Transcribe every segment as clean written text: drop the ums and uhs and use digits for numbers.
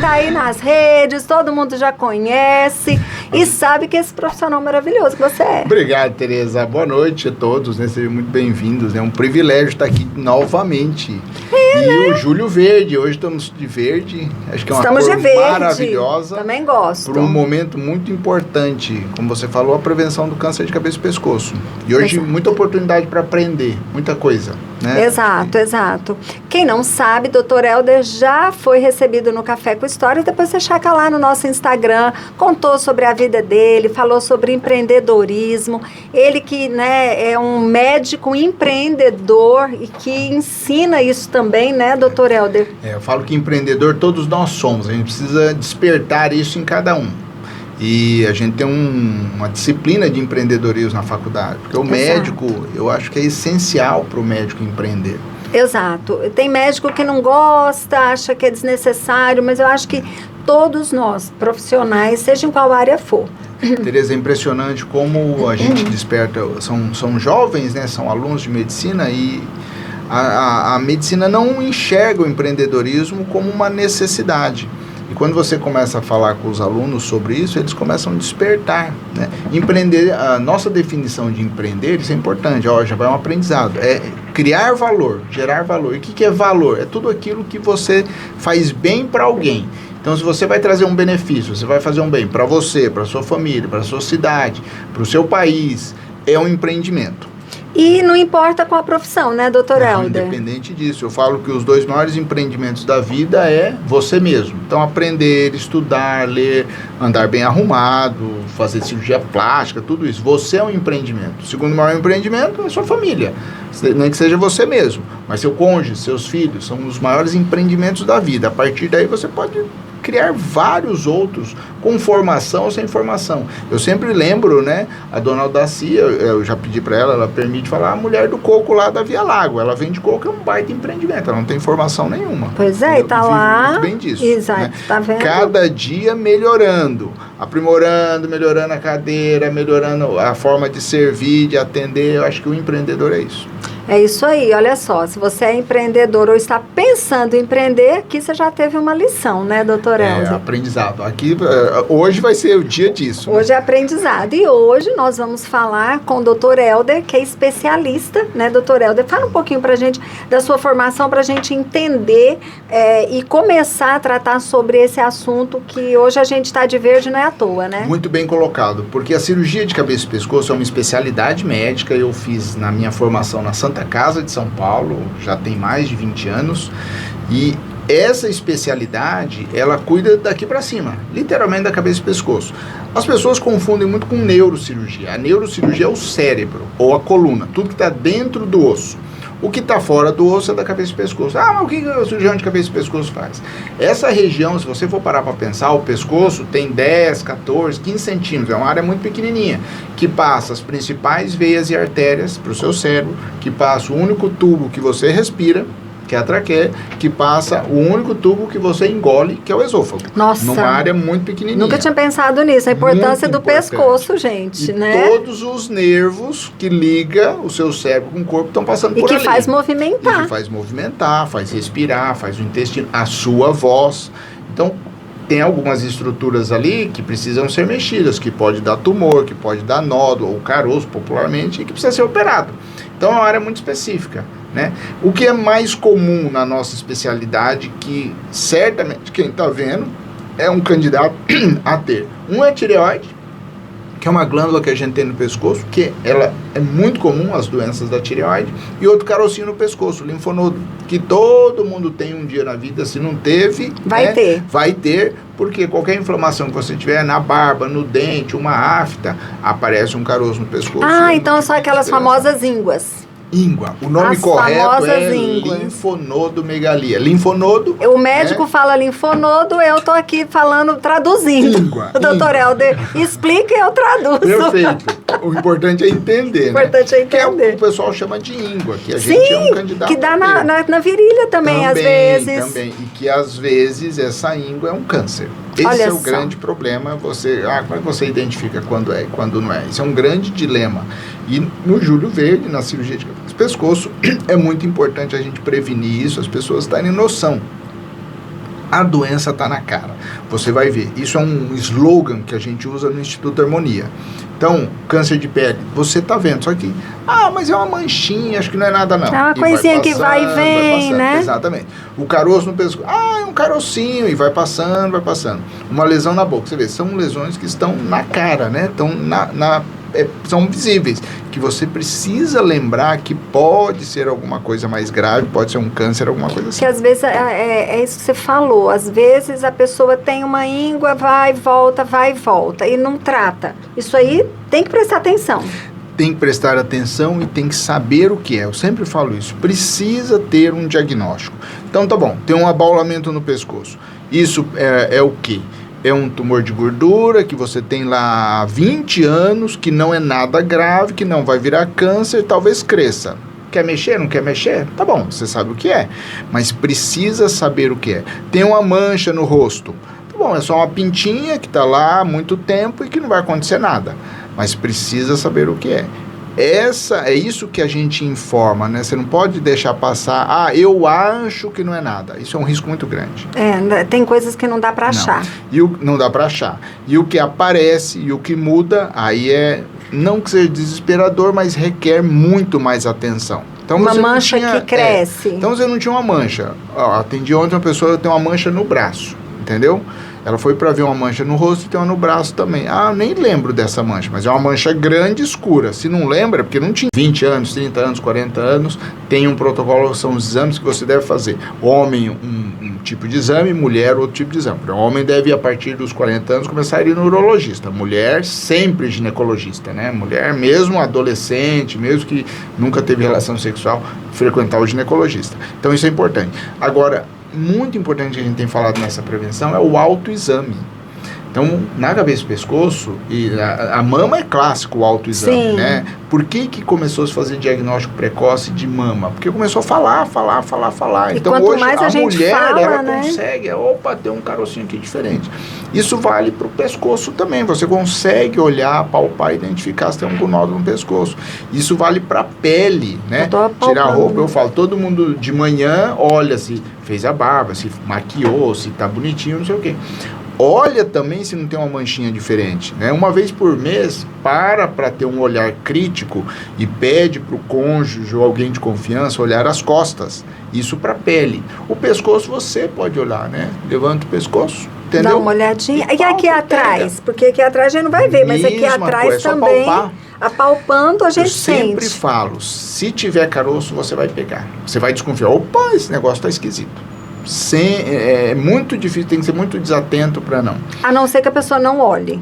tá aí nas redes, todo mundo já conhece e sabe que esse profissional maravilhoso que você é. Obrigado, Tereza. Boa noite a todos, né? Sejam muito bem-vindos. É um privilégio estar aqui novamente. O Júlio Verde, hoje estamos de verde. Acho que é uma Estamos cor de verde. Maravilhosa. Também gosto. Por um momento muito importante, como você falou, a prevenção do câncer de cabeça e pescoço. E hoje muita oportunidade para aprender, muita coisa, né? Exato. Quem não sabe, Dr. Helder já foi recebido no Café com História, depois você checa lá no nosso Instagram, contou sobre a vida dele, falou sobre empreendedorismo, ele que, né, é um médico empreendedor e que ensina isso também, né, Dr. Helder? Eu falo que empreendedor todos nós somos, a gente precisa despertar isso em cada um. E a gente tem uma disciplina de empreendedorismo na faculdade, porque o médico, eu acho que é essencial para o médico empreender. Exato. Tem médico que não gosta, acha que é desnecessário, mas eu acho que todos nós, profissionais, seja em qual área for. Tereza, é impressionante como a gente desperta, são jovens, né, são alunos de medicina e a medicina não enxerga o empreendedorismo como uma necessidade. E quando você começa a falar com os alunos sobre isso, eles começam a despertar, né? Empreender, a nossa definição de empreender, isso é importante, já vai um aprendizado, é criar valor, gerar valor. E o que é valor? É tudo aquilo que você faz bem para alguém. Então, se você vai trazer um benefício, você vai fazer um bem para você, para sua família, para sua cidade, para o seu país, é um empreendimento. E não importa qual a profissão, né, doutor Helder? Independente disso, eu falo que os 2 maiores empreendimentos da vida é você mesmo. Então, aprender, estudar, ler, andar bem arrumado, fazer cirurgia plástica, tudo isso. Você é um empreendimento. O segundo maior empreendimento é sua família. Nem que seja você mesmo, mas seu cônjuge, seus filhos, são os maiores empreendimentos da vida. A partir daí, você pode criar vários outros, com formação ou sem formação. Eu sempre lembro, né, a dona Aldacia, eu já pedi para ela, ela permite falar, a mulher do coco lá da Via Lago, ela vende coco, é um baita empreendimento, ela não tem formação nenhuma. Pois é, e tá lá, muito bem disso, exato, né? Tá vendo? Cada dia melhorando, aprimorando, melhorando a cadeira, melhorando a forma de servir, de atender, eu acho que o empreendedor é isso. É isso aí, olha só, se você é empreendedor ou está pensando em empreender, aqui você já teve uma lição, né, doutor Helder? Aprendizado. Aqui, hoje vai ser o dia disso. Hoje é aprendizado. E hoje nós vamos falar com o doutor Helder, que é especialista, né, doutor Helder? Fala um pouquinho pra gente da sua formação, pra gente entender e começar a tratar sobre esse assunto que hoje a gente está de verde, não é à toa, né? Muito bem colocado, porque a cirurgia de cabeça e pescoço é uma especialidade médica, eu fiz na minha formação na Santa Casa de São Paulo, já tem mais de 20 anos, e essa especialidade, ela cuida daqui para cima, literalmente da cabeça e pescoço. As pessoas confundem muito com neurocirurgia. A neurocirurgia é o cérebro, ou a coluna, tudo que está dentro do osso. O que está fora do osso é da cabeça e pescoço. Mas o que o cirurgião de cabeça e pescoço faz? Essa região, se você for parar para pensar, o pescoço tem 10, 14, 15 centímetros, é uma área muito pequenininha, que passa as principais veias e artérias para o seu cérebro, que passa o único tubo que você respira, que é a traqueia, que passa o único tubo que você engole, que é o esôfago. Nossa! Numa área muito pequenininha. Nunca tinha pensado nisso, a importância do pescoço, gente, né? Todos os nervos que ligam o seu cérebro com o corpo estão passando por ali. E que faz movimentar. E que faz movimentar, faz respirar, faz o intestino, a sua voz. Então, tem algumas estruturas ali que precisam ser mexidas, que pode dar tumor, que pode dar nódulo, ou caroço popularmente, e que precisa ser operado. Então, é uma área muito específica, né? O que é mais comum na nossa especialidade, que certamente quem está vendo é um candidato a ter. Um é a tireoide, que é uma glândula que a gente tem no pescoço, que ela é muito comum, as doenças da tireoide, e outro carocinho no pescoço, linfonodo, que todo mundo tem um dia na vida, se não teve, vai ter. Vai ter, porque qualquer inflamação que você tiver na barba, no dente, uma afta, aparece um caroço no pescoço. Então são aquelas famosas ínguas. Íngua. O nome correto é linfonodomegalia. Linfonodo. O médico fala linfonodo, eu tô aqui falando, traduzindo. Íngua. O doutor Helder explica e eu traduzo. Perfeito. O importante é entender, né? O importante é entender. Que o pessoal chama de íngua, que a gente é um candidato. Que dá na virilha também, às vezes. Também. E que às vezes essa íngua é um câncer. Esse é o grande problema. Como é que você identifica quando é e quando não é? Isso é um grande dilema. E no Júlio Verde, na cirurgia de pescoço, é muito importante a gente prevenir isso, as pessoas terem noção. A doença está na cara. Você vai ver. Isso é um slogan que a gente usa no Instituto Harmonia. Então, câncer de pele, você está vendo. Só que, mas é uma manchinha, acho que não é nada não. É uma coisinha que vai e vem, né? Exatamente. O caroço no pescoço, é um carocinho, e vai passando, vai passando. Uma lesão na boca, você vê, são lesões que estão na cara, né? Estão são visíveis, que você precisa lembrar que pode ser alguma coisa mais grave, pode ser um câncer, alguma coisa assim. Que às vezes é isso que você falou, às vezes a pessoa tem uma íngua, vai e volta, e não trata. Isso aí tem que prestar atenção. Tem que prestar atenção e tem que saber o que é. Eu sempre falo isso. Precisa ter um diagnóstico. Então, tá bom, tem um abaulamento no pescoço. Isso é o quê? É um tumor de gordura que você tem lá há 20 anos, que não é nada grave, que não vai virar câncer, talvez cresça. Quer mexer? Não quer mexer? Tá bom, você sabe o que é. Mas precisa saber o que é. Tem uma mancha no rosto. Tá bom, é só uma pintinha que tá lá há muito tempo e que não vai acontecer nada. Mas precisa saber o que é. É isso que a gente informa, né? Você não pode deixar passar, eu acho que não é nada. Isso é um risco muito grande. Tem coisas que não dá para achar. Não dá para achar. E o que aparece e o que muda, aí não que seja desesperador, mas requer muito mais atenção. Então, uma mancha que cresce. Então você não tinha uma mancha. Atendi ontem uma pessoa que tem uma mancha no braço, entendeu? Ela foi para ver uma mancha no rosto e tem uma no braço também. Eu nem lembro dessa mancha, mas é uma mancha grande e escura. Se não lembra, porque não tinha 20 anos, 30 anos, 40 anos, tem um protocolo, são os exames que você deve fazer. Homem, um tipo de exame, mulher, outro tipo de exame. O homem deve, a partir dos 40 anos, começar a ir no urologista. Mulher, sempre ginecologista, né? Mulher, mesmo adolescente, mesmo que nunca teve relação sexual, frequentar o ginecologista. Então, isso é importante. Agora, muito importante que a gente tem falado nessa prevenção é o autoexame. Então, na cabeça e pescoço, e a mama é clássico, o autoexame, né? Por que começou a se fazer diagnóstico precoce de mama? Porque começou a falar. E então, quanto hoje, mais a gente mulher, fala, ela né? consegue, tem um carocinho aqui diferente. Isso vale para o pescoço também. Você consegue olhar, palpar, identificar se tem algum nódulo no pescoço. Isso vale para a pele, né? Tirar a roupa, eu falo, todo mundo de manhã olha se fez a barba, se maquiou, se tá bonitinho, não sei o quê. Olha também se não tem uma manchinha diferente, né? Uma vez por mês, para ter um olhar crítico e pede para o cônjuge ou alguém de confiança olhar as costas. Isso para a pele. O pescoço você pode olhar, né? Levanta o pescoço, entendeu? Dá uma olhadinha. E aqui atrás? Porque aqui atrás a gente não vai ver, mas aqui atrás também, apalpando, a gente sente. Eu sempre falo, se tiver caroço, você vai pegar. Você vai desconfiar. Opa, esse negócio está esquisito. É muito difícil, tem que ser muito desatento para não. A não ser que a pessoa não olhe.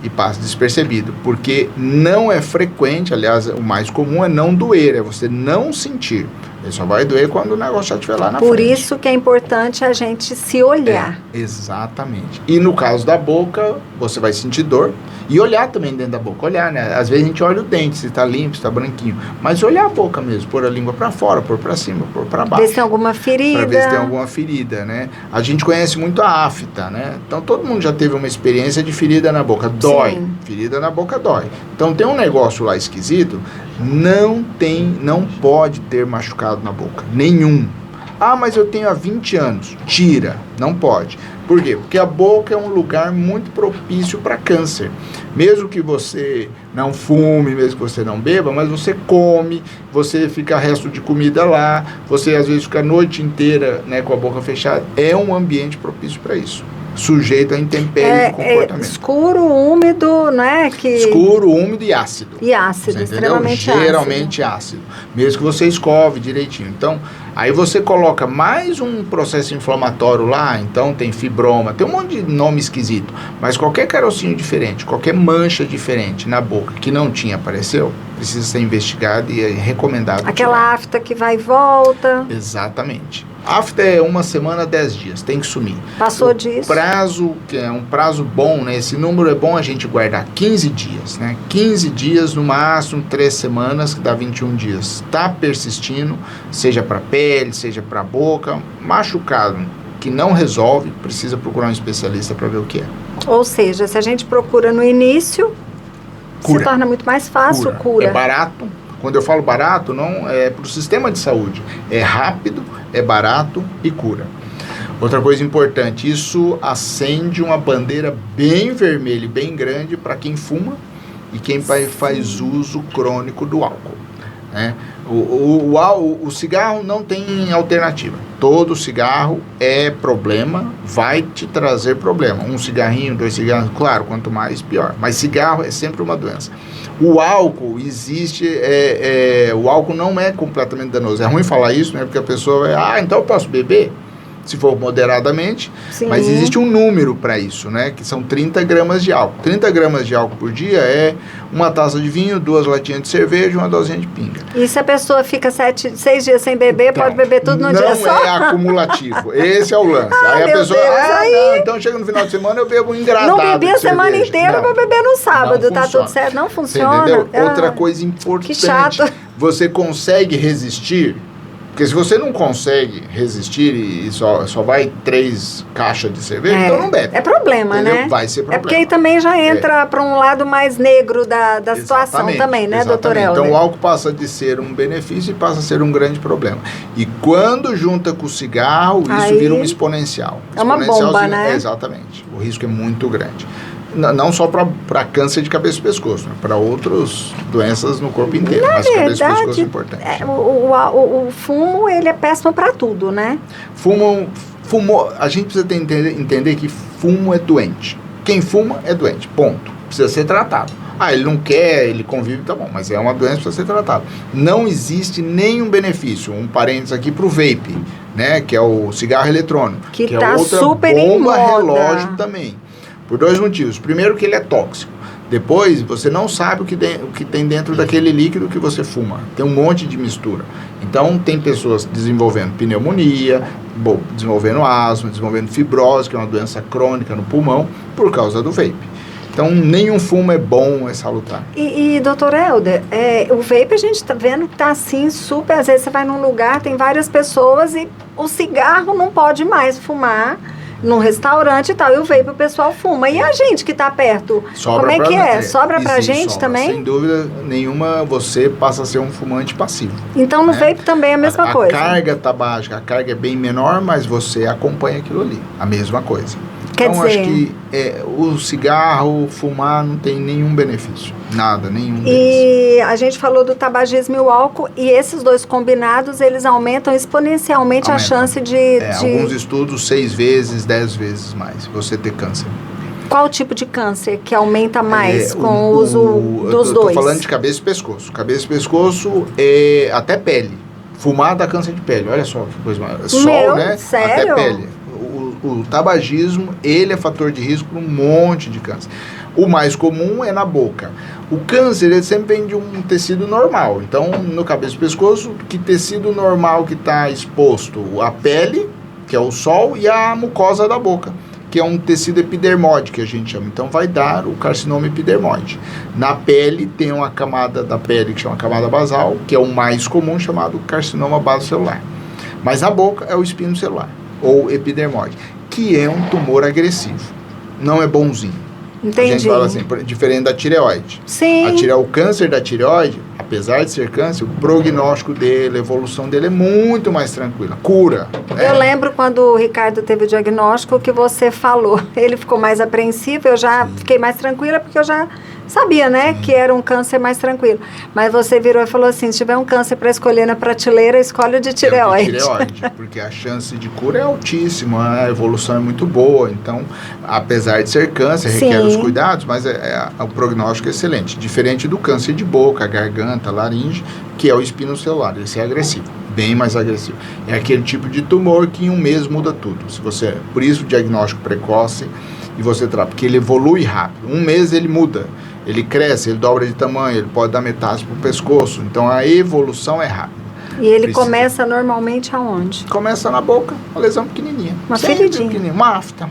E passe despercebido, porque não é frequente, aliás, o mais comum é não doer, é você não sentir. Ele só vai doer quando o negócio já estiver lá na frente. Por isso que é importante a gente se olhar. Exatamente. E no caso da boca, você vai sentir dor. E olhar também dentro da boca. Olhar, né? Às vezes a gente olha o dente, se está limpo, se está branquinho. Mas olhar a boca mesmo. Pôr a língua para fora, pôr para cima, pôr para baixo. Ver se tem alguma ferida. Para ver se tem alguma ferida, né? A gente conhece muito a afta, né? Então todo mundo já teve uma experiência de ferida na boca. Dói. Sim. Ferida na boca dói. Então tem um negócio lá esquisito. Não pode ter machucado na boca. Nenhum. Mas eu tenho há 20 anos. Tira. Não pode. Por quê? Porque a boca é um lugar muito propício para câncer. Mesmo que você não fume, mesmo que você não beba, mas você come, você fica resto de comida lá, você às vezes fica a noite inteira, né, com a boca fechada. É um ambiente propício para isso. Sujeito a intempéries de comportamento. Escuro, úmido, né? Escuro, úmido e ácido. E ácido, extremamente ácido. Geralmente ácido. Mesmo que você escove direitinho. Então, aí você coloca mais um processo inflamatório lá, então tem fibroma, tem um monte de nome esquisito. Mas qualquer carocinho diferente, qualquer mancha diferente na boca que não tinha, apareceu, precisa ser investigado e é recomendado. Aquela afta que vai e volta. Exatamente. Afta é 1 semana, 10 dias, tem que sumir. Passou disso. Prazo, que é um prazo bom, né? Esse número é bom a gente guardar 15 dias, né? 15 dias, no máximo 3 semanas, que dá 21 dias. Tá persistindo, seja para pele, seja para boca, machucado, que não resolve, precisa procurar um especialista para ver o que é. Ou seja, se a gente procura no início, se torna muito mais fácil, cura. É barato. Quando eu falo barato, não é para o sistema de saúde. É rápido, é barato e cura. Outra coisa importante, isso acende uma bandeira bem vermelha e bem grande para quem fuma e quem faz uso crônico do álcool, né? O cigarro não tem alternativa. Todo cigarro é problema, vai te trazer problema. Um cigarrinho, 2 cigarros, claro, quanto mais, pior. Mas cigarro é sempre uma doença. O álcool existe, o álcool não é completamente danoso. É ruim falar isso, né? Porque a pessoa vai, então eu posso beber? Se for moderadamente, sim. Mas existe um número para isso, né? Que são 30 gramas de álcool. 30 gramas de álcool por dia é uma taça de vinho, 2 latinhas de cerveja e uma dosinha de pinga. E se a pessoa fica 6 dias sem beber, então, pode beber tudo no dia só? Não é acumulativo. Esse é o lance. Aí a pessoa, não, então chega no final de semana eu bebo um engradado. Não bebi a semana inteira, vou beber no sábado, tá tudo certo. Não funciona. Você entendeu? Outra coisa importante. Que chato. Você consegue resistir? Porque se você não consegue resistir e só vai 3 caixas de cerveja, então não bebe. É problema, entendeu? Né? Vai ser problema. É porque aí também já entra para um lado mais negro da situação também, né, doutor Helder? Então o álcool passa de ser um benefício e passa a ser um grande problema. E quando junta com o cigarro, isso vira um exponencial. É uma bomba, né? Exatamente. O risco é muito grande. Não só para câncer de cabeça e pescoço, né? Para outras doenças no corpo inteiro. Na mas verdade, cabeça e pescoço é importante. O fumo, ele é péssimo para tudo, né? Fumo, a gente precisa entender que fumo é doente. Quem fuma é doente, ponto. Precisa ser tratado. Ele não quer, ele convive, tá bom, mas é uma doença que precisa ser tratada. Não existe nenhum benefício, um parênteses aqui para o vape, né? Que é o cigarro eletrônico. Que é outra super bomba relógio também. Por 2 motivos. Primeiro, que ele é tóxico. Depois, você não sabe o que tem dentro daquele líquido que você fuma. Tem um monte de mistura. Então, tem pessoas desenvolvendo pneumonia, desenvolvendo asma, desenvolvendo fibrose, que é uma doença crônica no pulmão, por causa do vape. Então, nenhum fumo é bom, é salutar. E doutor Helder, o vape a gente tá vendo que tá assim super... Às vezes você vai num lugar, tem várias pessoas e o cigarro não pode mais fumar num restaurante e tal, e o vape o pessoal fuma. E a gente que tá perto, como é que é? Sobra pra gente sobra. Também? Sem dúvida nenhuma, você passa a ser um fumante passivo. Então no vape também é a mesma coisa. A carga tabágica, a carga é bem menor, mas você acompanha aquilo ali, a mesma coisa. Quer então, dizer, acho que o cigarro, fumar, não tem nenhum benefício. Nada, nenhum deles. E a gente falou do tabagismo e o álcool, e esses 2 combinados, eles aumentam exponencialmente a chance de... Alguns estudos, 6 vezes, 10 vezes mais, você ter câncer. Qual tipo de câncer que aumenta mais com o uso dos 2? Estou falando de cabeça e pescoço. Cabeça e pescoço, até pele. Fumar dá câncer de pele, olha só que coisa mais. Sol, né? Sério? Até pele. O tabagismo, ele é fator de risco para um monte de câncer. O mais comum é na boca. O câncer, ele sempre vem de um tecido normal. Então, no cabeça e pescoço, que tecido normal que está exposto? A pele, que é o sol, e a mucosa da boca, que é um tecido epidermoide, que a gente chama. Então, vai dar o carcinoma epidermoide. Na pele, tem uma camada da pele que chama camada basal, que é o mais comum, chamado carcinoma basocelular. Mas na boca é o espino celular, ou epidermoide, que é um tumor agressivo. Não é bonzinho. Entendi. A gente fala assim, diferente da tireoide. Sim. O câncer da tireoide, apesar de ser câncer, o prognóstico dele, a evolução dele é muito mais tranquila. Cura. Eu lembro quando o Ricardo teve o diagnóstico que você falou. Ele ficou mais apreensivo, eu já fiquei mais tranquila porque eu já sabia, né, que era um câncer mais tranquilo. Mas você virou e falou assim, se tiver um câncer para escolher na prateleira, escolhe o de tireoide. Porque a chance de cura é altíssima, a evolução é muito boa. Então, apesar de ser câncer, requer os cuidados, mas o prognóstico é excelente. Diferente do câncer de boca, garganta, laringe, que é o espinocelular. Esse é agressivo, bem mais agressivo. É aquele tipo de tumor que em um mês muda tudo. Por isso o diagnóstico precoce e você trata, porque ele evolui rápido. Um mês ele muda. Ele cresce, ele dobra de tamanho, ele pode dar metástase para o pescoço. Então, a evolução é rápida. E ele começa normalmente aonde? Começa na boca, uma lesão pequenininha. Uma feridinha. Uma afta,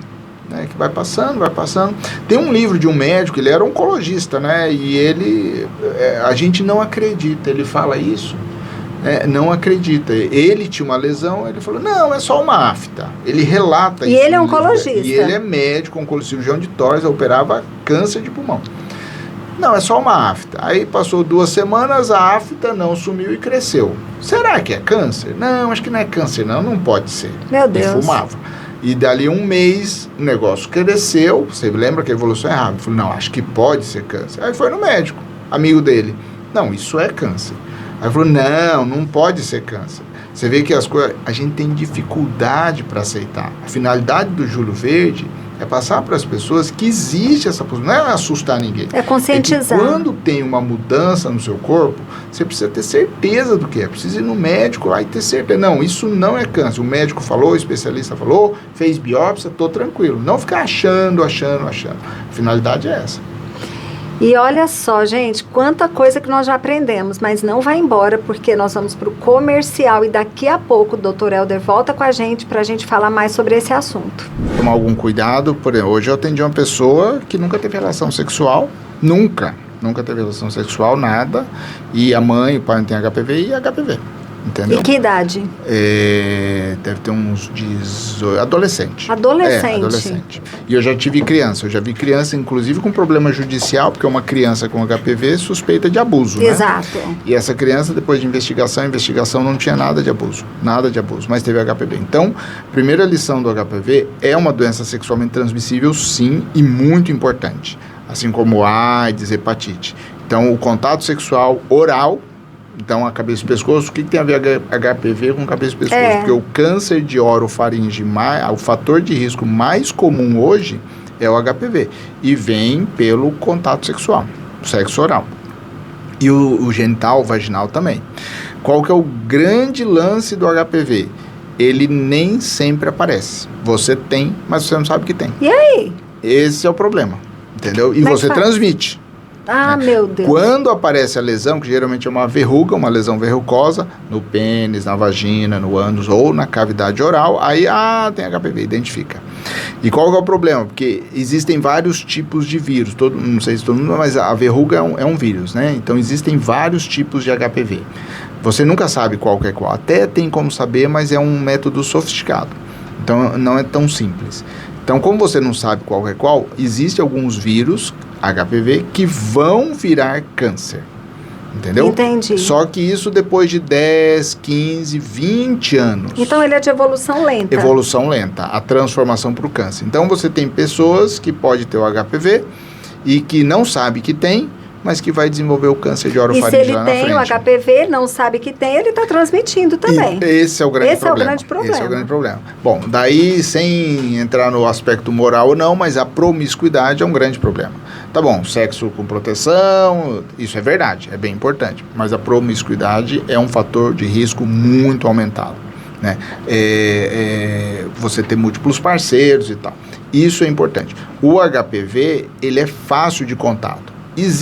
né, que vai passando. Tem um livro de um médico, ele era oncologista, né? E ele... a gente não acredita, ele fala isso. Não acredita. Ele tinha uma lesão, ele falou, não, é só uma afta. Ele relata isso. E ele é oncologista. E ele é médico, cirurgião de tórax, operava câncer de pulmão. Não, é só uma afta. Aí passou 2 semanas, a afta não sumiu e cresceu. Será que é câncer? Não, acho que não é câncer, não pode ser. Meu Deus. E fumava. E dali um mês, o negócio cresceu. Você lembra que a evolução é rápida? Eu falei, não, acho que pode ser câncer. Aí foi no médico, amigo dele. Não, isso é câncer. Aí falou, não pode ser câncer. Você vê que as coisas, a gente tem dificuldade para aceitar. A finalidade do Júlio Verde é passar para as pessoas que existe essa possibilidade, não é assustar ninguém. É conscientizar. É que quando tem uma mudança no seu corpo, você precisa ter certeza do que é. Precisa ir no médico lá e ter certeza. Não, isso não é câncer. O médico falou, o especialista falou, fez biópsia, estou tranquilo. Não ficar achando. A finalidade é essa. E olha só, gente, quanta coisa que nós já aprendemos, mas não vai embora, porque nós vamos para o comercial e daqui a pouco o Dr. Helder volta com a gente para a gente falar mais sobre esse assunto. Tomar algum cuidado, por exemplo, hoje eu atendi uma pessoa que nunca teve relação sexual, nunca teve relação sexual, nada, e a mãe e o pai não tem HPV e HPV. Entendeu? E que idade? Deve ter uns 18... Adolescente. Adolescente. E eu já tive criança. Eu já vi criança, inclusive, com problema judicial, porque uma criança com HPV suspeita de abuso, Exato. né? E essa criança, depois de investigação, a investigação não tinha nada de abuso, mas teve HPV. Então, a primeira lição do HPV é uma doença sexualmente transmissível, sim, e muito importante. Assim como AIDS, hepatite. Então, o contato sexual oral. Então, a cabeça e pescoço, o que tem a ver HPV com cabeça e pescoço? Porque o câncer de orofaringe, o fator de risco mais comum hoje é o HPV. E vem pelo contato sexual, sexo oral. E o genital, o vaginal também. Qual que é o grande lance do HPV? Ele nem sempre aparece. Você tem, mas você não sabe que tem. E aí? Esse é o problema, entendeu? E você transmite. Ah, meu Deus. Quando aparece a lesão, que geralmente é uma verruga, uma lesão verrucosa, no pênis, na vagina, no ânus ou na cavidade oral, aí, tem HPV, identifica. E qual que é o problema? Porque existem vários tipos de vírus, não sei se todo mundo, mas a verruga é um vírus, né? Então, existem vários tipos de HPV. Você nunca sabe qual que é qual. Até tem como saber, mas é um método sofisticado. Então, não é tão simples. Então, como você não sabe qual é qual, existem alguns vírus HPV que vão virar câncer, entendeu? Entendi. Só que isso depois de 10, 15, 20 anos. Então ele é de evolução lenta. Evolução lenta, a transformação para o câncer. Então você tem pessoas que podem ter o HPV e que não sabe que tem, mas que vai desenvolver o câncer de orofaringe lá na frente. E se ele tem o HPV, não sabe que tem, ele está transmitindo também. E esse é o grande problema. Esse é o grande problema. Bom, daí, sem entrar no aspecto moral ou não, mas a promiscuidade é um grande problema. Tá bom, sexo com proteção, isso é verdade, é bem importante. Mas a promiscuidade é um fator de risco muito aumentado, né? Você ter múltiplos parceiros e tal. Isso é importante. O HPV, ele é fácil de contato.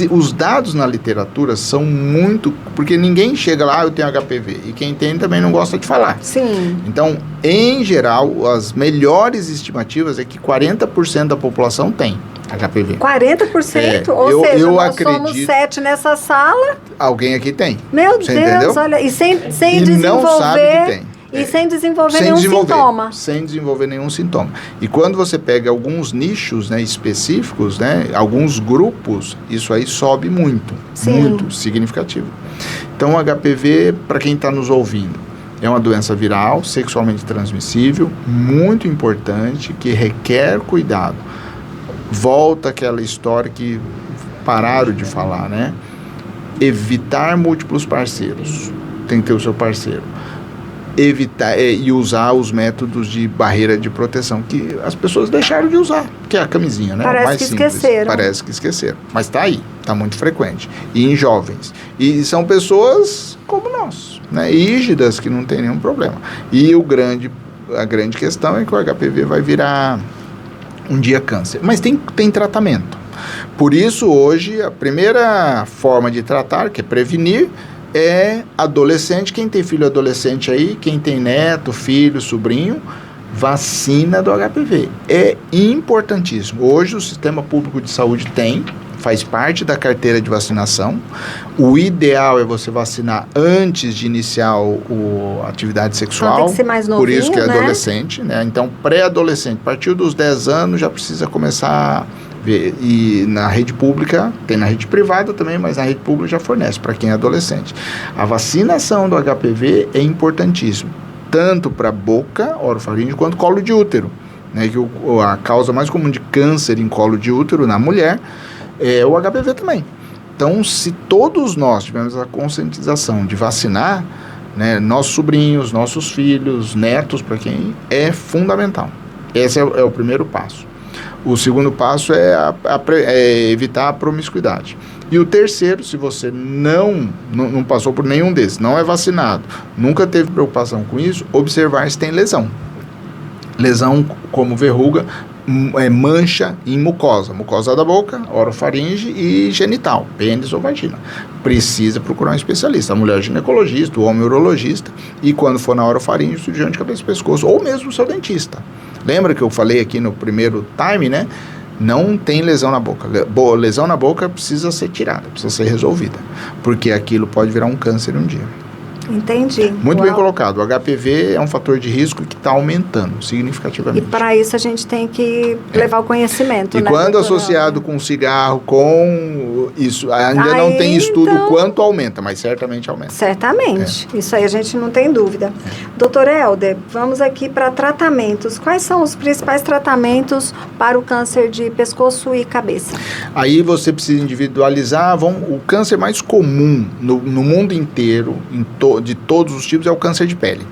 Os dados na literatura são muito... Porque ninguém chega lá, eu tenho HPV. E quem tem também não gosta de falar. Sim. Então, em geral, as melhores estimativas é que 40% da população tem HPV. 40%? Ou seja, nós somos 7 nessa sala. Alguém aqui tem. Meu Deus, entendeu? Olha, e sem desenvolver... não sabe que tem. E sem desenvolver nenhum sintoma. Sem desenvolver nenhum sintoma. E quando você pega alguns nichos, né, específicos, né, alguns grupos, isso aí sobe muito. Sim. Muito significativo. Então, o HPV, para quem está nos ouvindo, é uma doença viral, sexualmente transmissível, muito importante, que requer cuidado. Volta aquela história que pararam de falar, né? Evitar múltiplos parceiros. Tem que ter o seu parceiro. Evitar e usar os métodos de barreira de proteção que as pessoas deixaram de usar, que é a camisinha, né? Parece que esqueceram. Parece que esqueceram, mas está aí, está muito frequente. E em jovens. E são pessoas como nós, né? Rígidas, que não tem nenhum problema. E a grande questão é que o HPV vai virar um dia câncer. Mas tem tratamento. Por isso, hoje, a primeira forma de tratar, que é prevenir, é adolescente. Quem tem filho adolescente aí, quem tem neto, filho, sobrinho, vacina do HPV. É importantíssimo. Hoje o sistema público de saúde faz parte da carteira de vacinação. O ideal é você vacinar antes de iniciar a atividade sexual. Então tem que ser mais novinho, por isso que é né? Adolescente, né? Então, pré-adolescente, a partir dos 10 anos já precisa começar... E na rede pública, tem na rede privada também, mas na rede pública já fornece para quem é adolescente. A vacinação do HPV é importantíssimo, tanto para boca, orofaringe, quanto colo de útero. né, que a causa mais comum de câncer em colo de útero na mulher é o HPV também. Então, se todos nós tivermos a conscientização de vacinar, né, nossos sobrinhos, nossos filhos, netos, para quem é fundamental. Esse é o primeiro passo. O segundo passo é evitar a promiscuidade. E o terceiro, se você não passou por nenhum desses, não é vacinado, nunca teve preocupação com isso, observar se tem lesão. Lesão como verruga, mancha em mucosa da boca, orofaringe e genital, pênis ou vagina. Precisa procurar um especialista, a mulher ginecologista, o homem urologista, e quando for na orofaringe, o cirurgião de cabeça e pescoço, ou mesmo o seu dentista. Lembra que eu falei aqui no primeiro time, né? Não tem lesão na boca. Lesão na boca precisa ser tirada, precisa ser resolvida, porque aquilo pode virar um câncer um dia. Entendi. Muito bem colocado. O HPV é um fator de risco que está aumentando significativamente. E para isso a gente tem que levar o conhecimento, e né? Quando associado com cigarro, com isso, ainda não tem estudo quanto aumenta, mas certamente aumenta. Certamente. Isso aí a gente não tem dúvida. Doutor Helder, vamos aqui para tratamentos. Quais são os principais tratamentos para o câncer de pescoço e cabeça? Aí você precisa individualizar. O câncer mais comum no mundo inteiro, de todos os tipos, é o câncer de pele.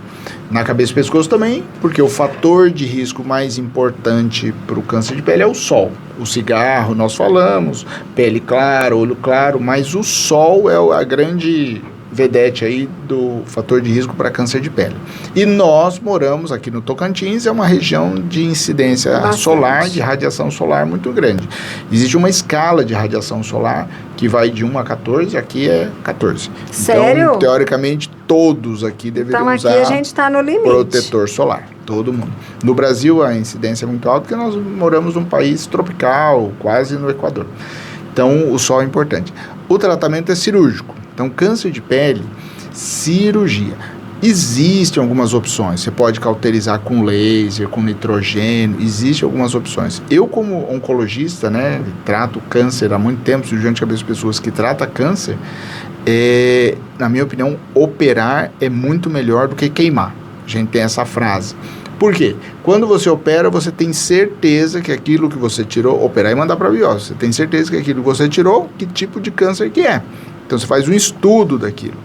Na cabeça e pescoço também, porque o fator de risco mais importante para o câncer de pele é o sol. O cigarro, nós falamos, pele clara, olho claro, mas o sol é a grande vedete aí do fator de risco para câncer de pele. E nós moramos aqui no Tocantins, é uma região de incidência solar, de radiação solar muito grande. Existe uma escala de radiação solar que vai de 1 a 14, aqui é 14. Sério? Então, teoricamente, todos aqui deveriam usar aqui a gente está no limite. Protetor solar, todo mundo. No Brasil, a incidência é muito alta, porque nós moramos num país tropical, quase no Equador. Então, o sol é importante. O tratamento é cirúrgico. Então, câncer de pele, cirurgia. Existem algumas opções. Você pode cauterizar com laser, com nitrogênio. Existem algumas opções. Eu, como oncologista, né, trato câncer há muito tempo, cirurgião de cabeça de pessoas que trata câncer, na minha opinião, operar é muito melhor do que queimar. A gente tem essa frase. Por quê? Quando você opera, você tem certeza que aquilo que você tirou, operar e mandar para a biópsia, você tem certeza que aquilo que você tirou, que tipo de câncer que é. Então, você faz um estudo daquilo.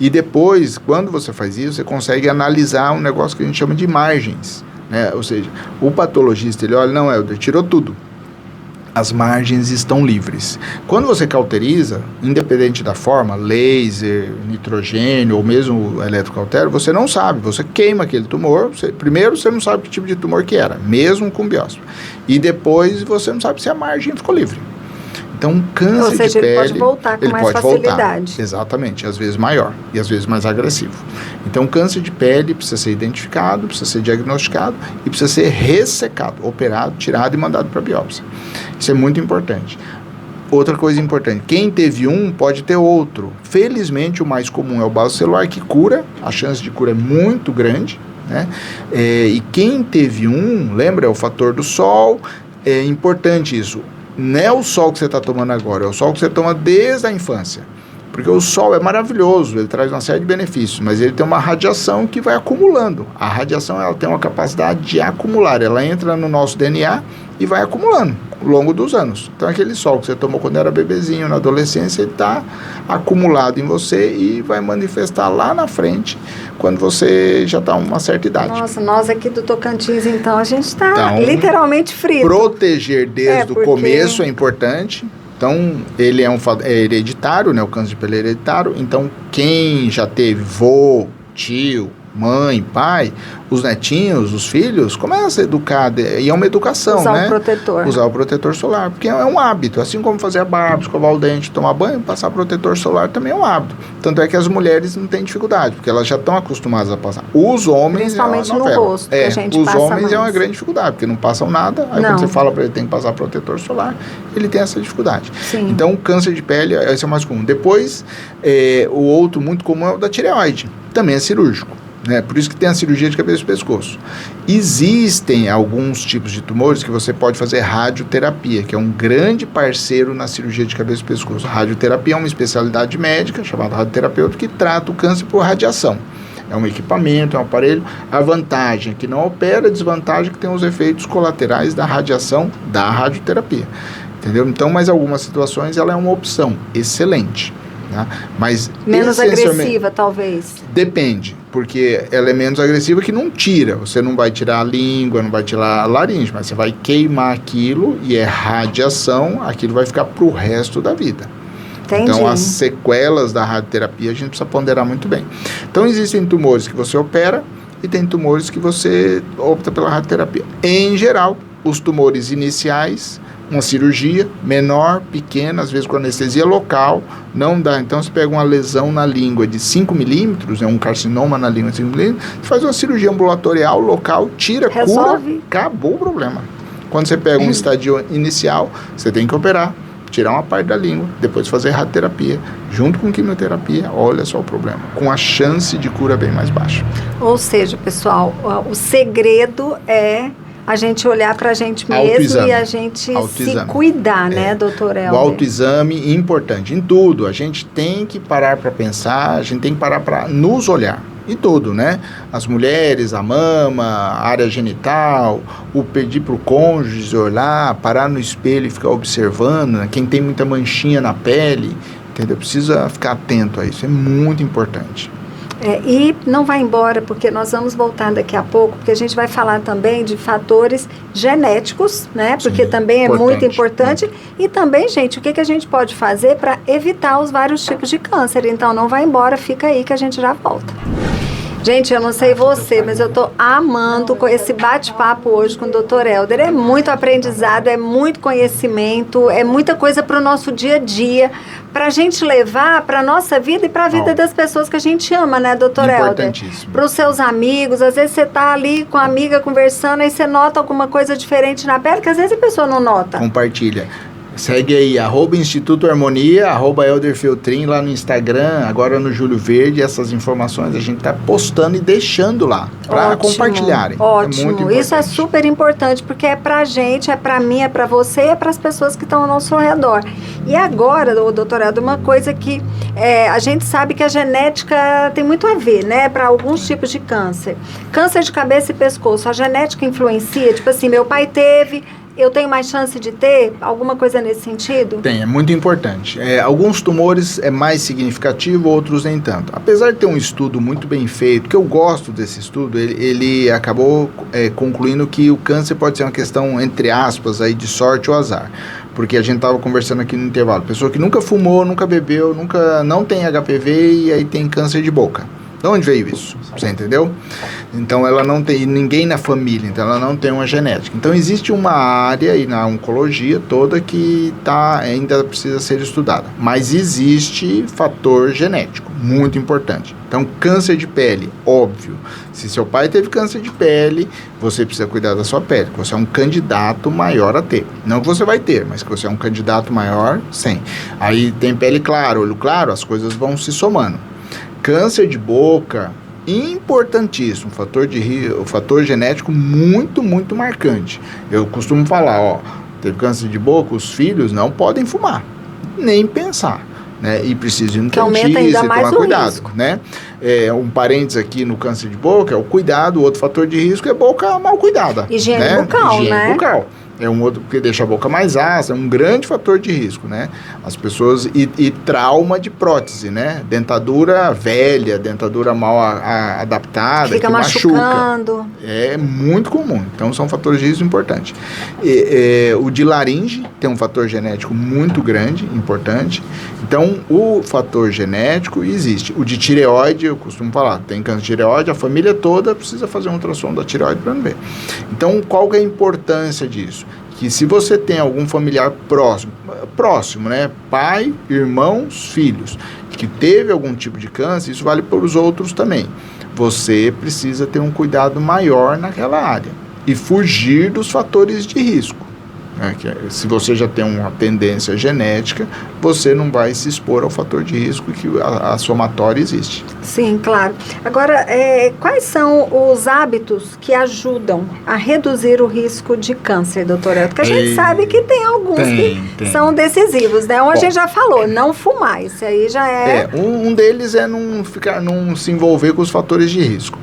E depois, quando você faz isso, você consegue analisar um negócio que a gente chama de margens, né? Ou seja, o patologista, ele olha, não, Helder, tirou tudo. As margens estão livres. Quando você cauteriza, independente da forma, laser, nitrogênio ou mesmo eletrocautero, você não sabe, você queima aquele tumor. Primeiro, você não sabe que tipo de tumor que era, mesmo com biópsia. E depois, você não sabe se a margem ficou livre. Então, câncer de pele, ele pode voltar com mais facilidade. Exatamente, às vezes maior e às vezes mais agressivo. Então, câncer de pele precisa ser identificado, precisa ser diagnosticado e precisa ser ressecado, operado, tirado e mandado para biópsia. Isso é muito importante. Outra coisa importante, quem teve um pode ter outro. Felizmente, o mais comum é o vaso celular, que cura, a chance de cura é muito grande, né? E quem teve um, lembra, é o fator do sol, é importante isso. Não é o sol que você está tomando agora, é o sol que você toma desde a infância. Porque o sol é maravilhoso, ele traz uma série de benefícios, mas ele tem uma radiação que vai acumulando. A radiação, ela tem uma capacidade de acumular, ela entra no nosso DNA e vai acumulando ao longo dos anos. Então, aquele sol que você tomou quando era bebezinho, na adolescência, ele está acumulado em você e vai manifestar lá na frente, quando você já está uma certa idade. Nossa, nós aqui do Tocantins, então, a gente está literalmente frito. Proteger desde o começo é importante. Então, ele é hereditário, né? O câncer de pele é hereditário. Então, quem já teve vô, tio, mãe, pai, os netinhos, os filhos, começa a educar, e é uma educação, usar, né? O protetor. Usar o protetor solar, porque é um hábito, assim como fazer a barba, escovar o dente, tomar banho, passar protetor solar também é um hábito. Tanto é que as mulheres não têm dificuldade, porque elas já estão acostumadas a passar. Os homens, principalmente no rosto, que a gente os passa homens mais. É uma grande dificuldade, porque não passam nada, aí quando você fala para ele tem que passar protetor solar, ele tem essa dificuldade. Sim. Então, o câncer de pele, esse é o mais comum. Depois, o outro muito comum é o da tireoide, também é cirúrgico. Por isso que tem a cirurgia de cabeça e pescoço. Existem alguns tipos de tumores que você pode fazer radioterapia, que é um grande parceiro na cirurgia de cabeça e pescoço. A radioterapia é uma especialidade médica chamada radioterapeuta que trata o câncer por radiação. é um equipamento, é um aparelho. A vantagem é que não opera, a desvantagem é que tem os efeitos colaterais da radiação da radioterapia. Entendeu? Então, mas algumas situações ela é uma opção excelente. Tá? Mas menos agressiva, talvez. Depende, porque ela é menos agressiva que não tira. Você não vai tirar a língua, não vai tirar a laringe, mas você vai queimar aquilo e é radiação, aquilo vai ficar pro resto da vida. Entendi. Então, as sequelas da radioterapia a gente precisa ponderar muito bem. Então, existem tumores que você opera e tem tumores que você opta pela radioterapia. Em geral, os tumores iniciais, uma cirurgia menor, pequena, às vezes com anestesia local, não dá. Então, você pega uma lesão na língua de 5 milímetros, um carcinoma na língua de 5 milímetros, faz uma cirurgia ambulatorial local, tira, resolve. Cura, acabou o problema. Quando você pega um estadio inicial, você tem que operar, tirar uma parte da língua, depois fazer radioterapia, junto com quimioterapia, olha só o problema, com a chance de cura bem mais baixa. Ou seja, pessoal, o segredo é a gente olhar para a gente mesmo autoexame. E a gente se cuidar, né, doutor Helder? O autoexame é importante em tudo. A gente tem que parar para pensar, a gente tem que parar para nos olhar. Em tudo, né? As mulheres, a mama, a área genital, o pedir para o cônjuge olhar, parar no espelho e ficar observando, né? Quem tem muita manchinha na pele, entendeu? Precisa ficar atento a isso, é muito importante. E não vai embora, porque nós vamos voltar daqui a pouco, porque a gente vai falar também de fatores genéticos, né? Porque também é muito importante. E também, gente, o que a gente pode fazer para evitar os vários tipos de câncer. Então, não vai embora, fica aí que a gente já volta. Gente, eu não sei você, mas eu tô amando com esse bate-papo hoje com o Dr. Helder. É muito aprendizado, é muito conhecimento, é muita coisa para o nosso dia a dia, para a gente levar para a nossa vida e para a vida das pessoas que a gente ama, né, Dr. Helder? Importantíssimo. Para os seus amigos, às vezes você tá ali com a amiga conversando, aí você nota alguma coisa diferente na pele, que às vezes a pessoa não nota. Compartilha. Segue aí, @Instituto Harmonia, @Helder lá no Instagram, agora no Júlio Verde, essas informações a gente tá postando e deixando lá, para compartilharem. Ótimo, é muito importante. Isso é super importante, porque é pra gente, é pra mim, é pra você, é para as pessoas que estão ao nosso redor. E agora, doutorado, uma coisa que a gente sabe que a genética tem muito a ver, né, para alguns tipos de câncer. Câncer de cabeça e pescoço, a genética influencia? Tipo assim, meu pai teve... Eu tenho mais chance de ter? Alguma coisa nesse sentido? Tem, é muito importante. Alguns tumores é mais significativo, outros nem tanto. Apesar de ter um estudo muito bem feito, que eu gosto desse estudo, ele acabou concluindo que o câncer pode ser uma questão, entre aspas, aí, de sorte ou azar. Porque a gente estava conversando aqui no intervalo. Pessoa que nunca fumou, nunca bebeu, não tem HPV e aí tem câncer de boca. De onde veio isso? Você entendeu? Então, ela não tem ninguém na família, então ela não tem uma genética. Então, existe uma área aí na oncologia toda que ainda precisa ser estudada. Mas existe fator genético, muito importante. Então, câncer de pele, óbvio. Se seu pai teve câncer de pele, você precisa cuidar da sua pele. Você é um candidato maior a ter. Não que você vai ter, mas que você é um candidato maior, sim. Aí tem pele clara, olho claro, as coisas vão se somando. Câncer de boca, importantíssimo, o fator genético muito, muito marcante. Eu costumo falar, teve câncer de boca, os filhos não podem fumar, nem pensar, né? E precisam ir no dentista e tomar cuidado, né? Um parênteses aqui no câncer de boca é o cuidado, o outro fator de risco é boca mal cuidada. Higiene bucal, né? Higiene bucal. É um outro que deixa a boca mais ácida, é um grande fator de risco, né? As pessoas... E trauma de prótese, né? Dentadura velha, dentadura mal adaptada, fica que machucando. Machuca. É muito comum. Então, são fatores de risco importantes. O de laringe tem um fator genético muito grande, importante. Então, o fator genético existe. O de tireoide, eu costumo falar, tem câncer de tireoide, a família toda precisa fazer um ultrassom da tireoide para não ver. Então, qual que é a importância disso? Que se você tem algum familiar próximo, né? Pai, irmãos, filhos, que teve algum tipo de câncer, isso vale para os outros também. Você precisa ter um cuidado maior naquela área e fugir dos fatores de risco. né? Se você já tem uma tendência genética, você não vai se expor ao fator de risco que a somatória existe. Sim, claro. Agora, quais são os hábitos que ajudam a reduzir o risco de câncer, doutor Elton? Porque a gente sabe que tem alguns que são decisivos, né? A gente já falou, não fumar, isso aí já é... Um deles é não se envolver com os fatores de risco.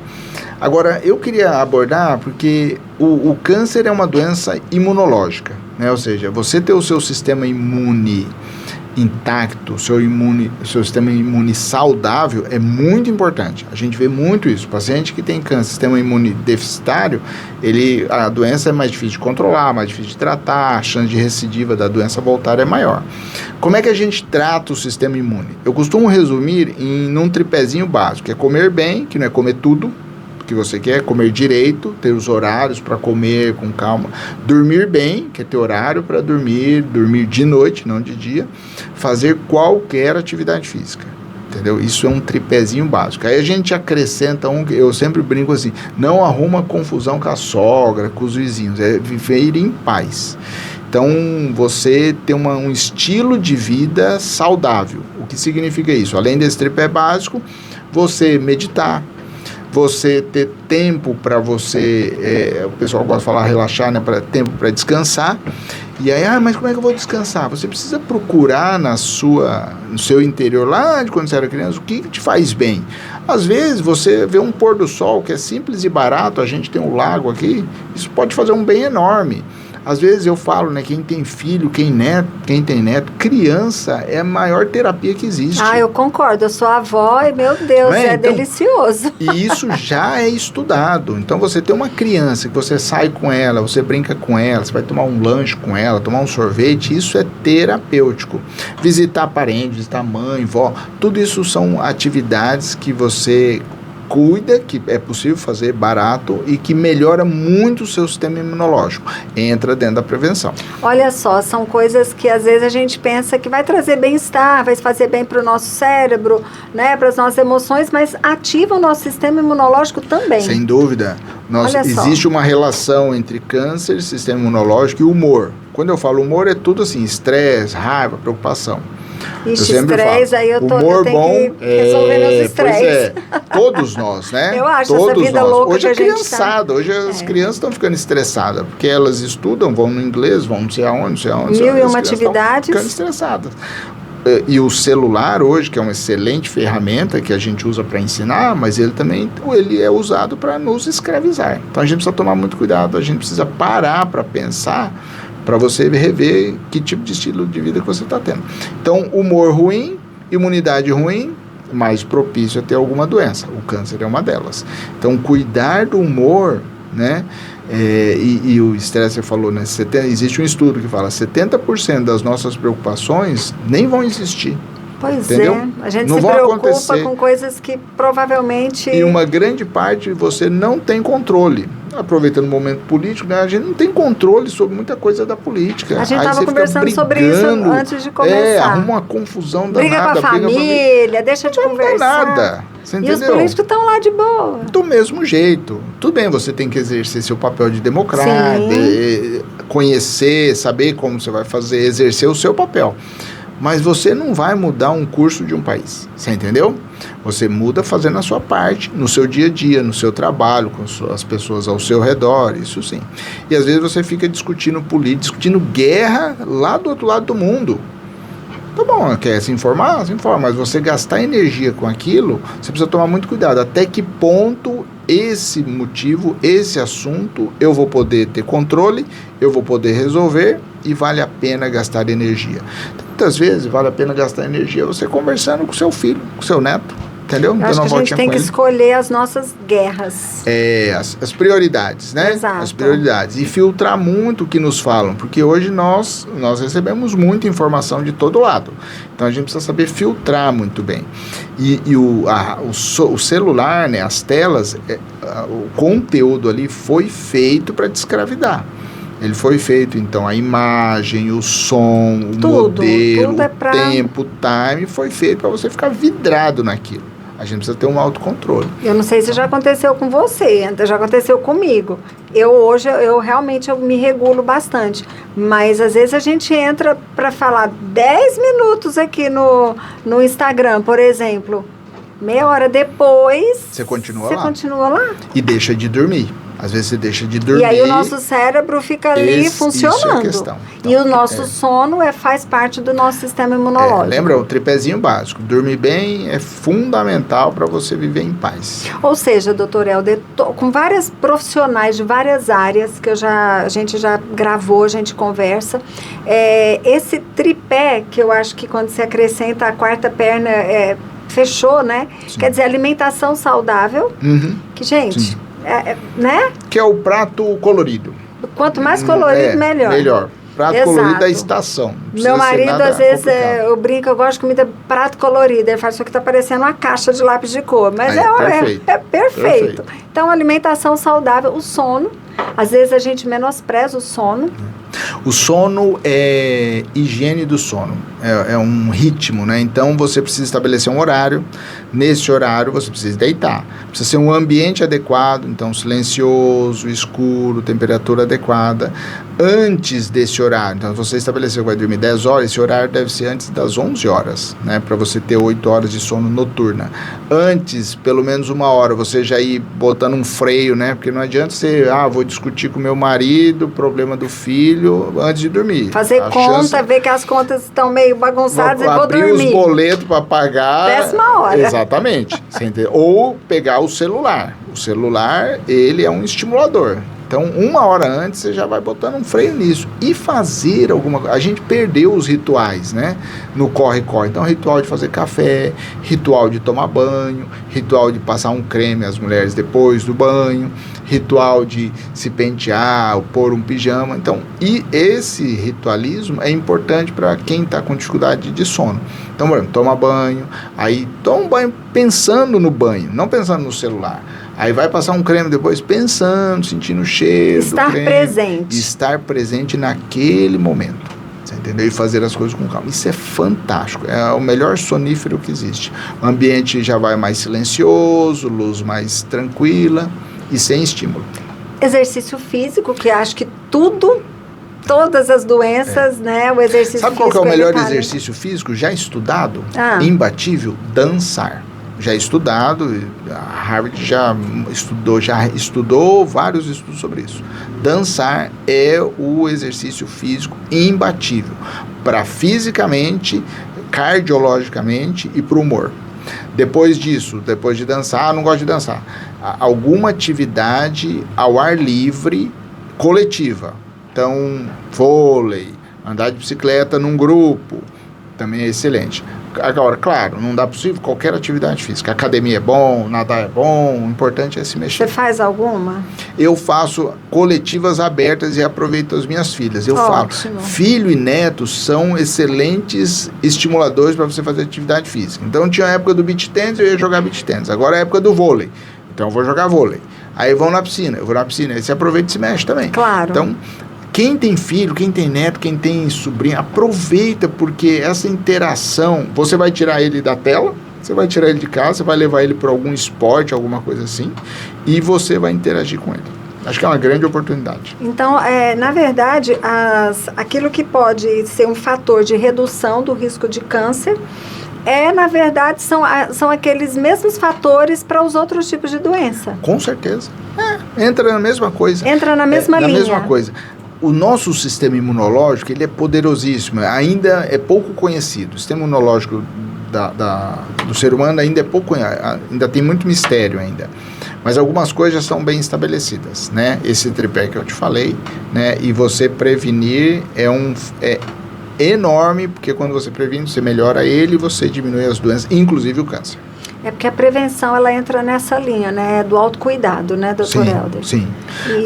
Agora, eu queria abordar porque o câncer é uma doença imunológica, né? Ou seja, você ter o seu sistema imune intacto, seu sistema imune saudável é muito importante. A gente vê muito isso. O paciente que tem câncer, sistema imune deficitário, a doença é mais difícil de controlar, mais difícil de tratar, a chance de recidiva da doença voltar é maior. Como é que a gente trata o sistema imune? Eu costumo resumir num tripézinho básico, que é comer bem, que não é comer tudo que você quer, comer direito, ter os horários para comer com calma, dormir bem, que é ter horário para dormir de noite, não de dia, fazer qualquer atividade física, entendeu? Isso é um tripézinho básico. Aí a gente acrescenta eu sempre brinco assim, não arruma confusão com a sogra, com os vizinhos, é viver em paz. Então, você ter um estilo de vida saudável. O que significa isso? Além desse tripé básico, você meditar, você ter tempo para você, o pessoal gosta de falar relaxar, né, tempo para descansar. E aí, mas como é que eu vou descansar? Você precisa procurar no seu interior, lá de quando você era criança, o que te faz bem. Às vezes, você vê um pôr do sol que é simples e barato, a gente tem um lago aqui, isso pode fazer um bem enorme. Às vezes eu falo, né, quem tem filho, quem tem neto, criança é a maior terapia que existe. Eu concordo, eu sou avó e, meu Deus, então, delicioso. E isso já é estudado. Então, você tem uma criança que você sai com ela, você brinca com ela, você vai tomar um lanche com ela, tomar um sorvete, isso é terapêutico. Visitar parentes, visitar mãe, vó, tudo isso são atividades que você cuida, que é possível fazer barato e que melhora muito o seu sistema imunológico. Entra dentro da prevenção. Olha só, são coisas que às vezes a gente pensa que vai trazer bem-estar, vai fazer bem para o nosso cérebro, né, para as nossas emoções, mas ativa o nosso sistema imunológico também. Sem dúvida. Existe uma relação entre câncer, sistema imunológico e humor. Quando eu falo humor, é tudo assim, estresse, raiva, preocupação. Ixi, estresse, aí eu tenho que resolver meus estresses. Todos nós, né? Eu acho todos essa vida nós. louca hoje que a gente criançada, hoje as crianças estão ficando estressadas, porque elas estudam, vão no inglês, vão não sei aonde. Mil e uma atividades. Ficando estressadas. E o celular hoje, que é uma excelente ferramenta que a gente usa para ensinar, mas ele é usado para nos escravizar. Então a gente precisa tomar muito cuidado, a gente precisa parar para pensar, para você rever que tipo de estilo de vida que você está tendo. Então, humor ruim, imunidade ruim, mais propício a ter alguma doença. O câncer é uma delas. Então, cuidar do humor, né? E o estresse, você falou, né? Existe um estudo que fala 70% das nossas preocupações nem vão existir. Pois entendeu? A gente não se preocupa acontecer. Com coisas que provavelmente... E uma grande parte você não tem controle. Aproveitando o momento político, né, a gente não tem controle sobre muita coisa da política. A gente estava conversando sobre isso antes de começar. Arruma uma confusão danada. Briga com a família, deixa de conversar. Nada. Você entendeu? E os políticos estão lá de boa. Do mesmo jeito. Tudo bem, você tem que exercer seu papel de democrata, conhecer, saber como você vai fazer, exercer o seu papel. Mas você não vai mudar um curso de um país, você entendeu? Você muda fazendo a sua parte, no seu dia a dia, no seu trabalho, com as pessoas ao seu redor, isso sim. E às vezes você fica discutindo política, discutindo guerra lá do outro lado do mundo. Tá bom, quer se informar? Se informa, mas você gastar energia com aquilo, você precisa tomar muito cuidado. Até que ponto esse motivo, esse assunto, eu vou poder ter controle, eu vou poder resolver e vale a pena gastar energia. Muitas vezes vale a pena gastar energia você conversando com seu filho, com seu neto, entendeu? Eu acho que a gente tem que escolher as nossas guerras. As prioridades, né? Exato. As prioridades. E filtrar muito o que nos falam, porque hoje nós recebemos muita informação de todo lado. Então a gente precisa saber filtrar muito bem. E o celular, né, as telas, o conteúdo ali foi feito para te escravidar. Ele foi feito, então, a imagem, o som, o modelo, o tempo, o time, foi feito para você ficar vidrado naquilo. A gente precisa ter um autocontrole. Eu não sei se já aconteceu com você, já aconteceu comigo. Hoje eu realmente me regulo bastante, mas às vezes a gente entra para falar 10 minutos aqui no Instagram, por exemplo. Meia hora depois, você continua lá. E deixa de dormir. Às vezes você deixa de dormir. E aí o nosso cérebro fica ali funcionando. Isso é a questão. Então, e o nosso sono faz parte do nosso sistema imunológico. Lembra, o tripézinho básico. Dormir bem é fundamental para você viver em paz. Ou seja, doutor Helder, com vários profissionais de várias áreas que a gente já gravou, a gente conversa, esse tripé, que eu acho que quando se acrescenta a quarta perna, fechou, né? Sim. Quer dizer, alimentação saudável, que, gente... né? Que é o prato colorido. Quanto mais colorido, melhor. Melhor. Prato colorido da estação. Meu marido, às vezes, eu brinco, eu gosto de comida prato colorido. Ele fala, isso aqui tá parecendo uma caixa de lápis de cor. Mas é perfeito. Então, alimentação saudável, o sono. Às vezes a gente menospreza o sono. O sono é higiene do sono, é um ritmo, né? Então você precisa estabelecer um horário. Nesse horário você precisa deitar. Precisa ser um ambiente adequado, então silencioso, escuro, temperatura adequada. Antes desse horário, então se você estabeleceu que vai dormir 10 horas, esse horário deve ser antes das 11 horas, né? Para você ter 8 horas de sono noturna. Antes, pelo menos 1 hora, você já ir botando um freio, né? Porque não adianta você, vou discutir com meu marido, problema do filho, antes de dormir. Fazer conta, ver que as contas estão meio bagunçadas e vou dormir. Abrir os boletos para pagar. 10ª hora. Exatamente. Ou pegar o celular. O celular, ele é um estimulador. Então, 1 hora antes, você já vai botando um freio nisso. E fazer alguma coisa. A gente perdeu os rituais, né? No corre-corre. Então, ritual de fazer café, ritual de tomar banho, ritual de passar um creme às mulheres depois do banho, ritual de se pentear, ou pôr um pijama. Então, e esse ritualismo é importante para quem está com dificuldade de sono. Então, por exemplo, toma banho, aí toma um banho pensando no banho, não pensando no celular. Aí vai passar um creme depois pensando, sentindo o cheiro Estar do creme. presente. Estar presente naquele momento. Você entendeu? E fazer as coisas com calma. Isso é fantástico. É o melhor sonífero que existe. O ambiente já vai mais silencioso, luz mais tranquila e sem estímulo. Exercício físico, que acho que todas as doenças, né? O exercício físico. Sabe qual que é o melhor exercício físico? Já estudado, imbatível? Dançar. Já estudado, a Harvard já estudou vários estudos sobre isso. Dançar é o exercício físico imbatível para fisicamente, cardiologicamente e para o humor. Depois disso, depois de dançar, não gosto de dançar. Alguma atividade ao ar livre coletiva. Então, vôlei, andar de bicicleta num grupo, também é excelente. Agora, claro, não dá possível qualquer atividade física. Academia é bom, nadar é bom, o importante é se mexer. Você faz alguma? Eu faço coletivas abertas e aproveito as minhas filhas. Eu falo, filho e neto são excelentes estimuladores para você fazer atividade física. Então, tinha a época do beach tennis, eu ia jogar beach tennis. Agora é a época do vôlei, então eu vou jogar vôlei. Aí vão na piscina, eu vou na piscina. Aí você aproveita e se mexe também. Claro. Então, quem tem filho, quem tem neto, quem tem sobrinho, aproveita, porque essa interação, você vai tirar ele da tela, você vai tirar ele de casa, você vai levar ele para algum esporte, alguma coisa assim, e você vai interagir com ele. Acho que é uma grande oportunidade. Então, na verdade, aquilo que pode ser um fator de redução do risco de câncer, na verdade, são aqueles mesmos fatores para os outros tipos de doença. Com certeza. Entra na mesma coisa. Entra na mesma linha. Na mesma coisa. O nosso sistema imunológico, ele é poderosíssimo, ainda é pouco conhecido. O sistema imunológico do ser humano ainda é pouco, ainda tem muito mistério ainda. Mas algumas coisas já estão bem estabelecidas, né? Esse tripé que eu te falei, né? E você prevenir é enorme, porque quando você previne, você melhora ele e você diminui as doenças, inclusive o câncer. É porque a prevenção, ela entra nessa linha, né? Do autocuidado, né, doutor Helder? Sim,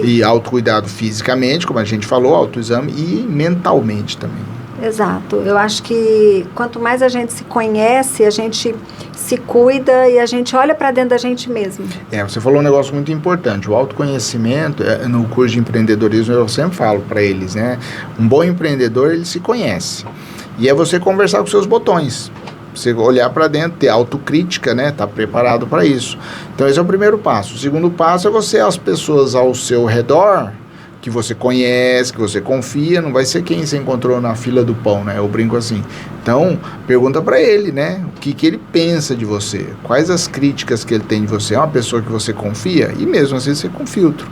e autocuidado fisicamente, como a gente falou, autoexame, e mentalmente também. Exato. Eu acho que quanto mais a gente se conhece, a gente se cuida e a gente olha para dentro da gente mesmo. Você falou um negócio muito importante. O autoconhecimento, no curso de empreendedorismo, eu sempre falo para eles, né? Um bom empreendedor, ele se conhece. E é você conversar com seus botões. Você olhar para dentro, ter autocrítica, né? Tá preparado para isso. Então, esse é o primeiro passo. O segundo passo é você, as pessoas ao seu redor, que você conhece, que você confia, não vai ser quem você encontrou na fila do pão, né? Eu brinco assim. Então, pergunta para ele, né? O que ele pensa de você? Quais as críticas que ele tem de você? É uma pessoa que você confia? E mesmo assim, você com filtro.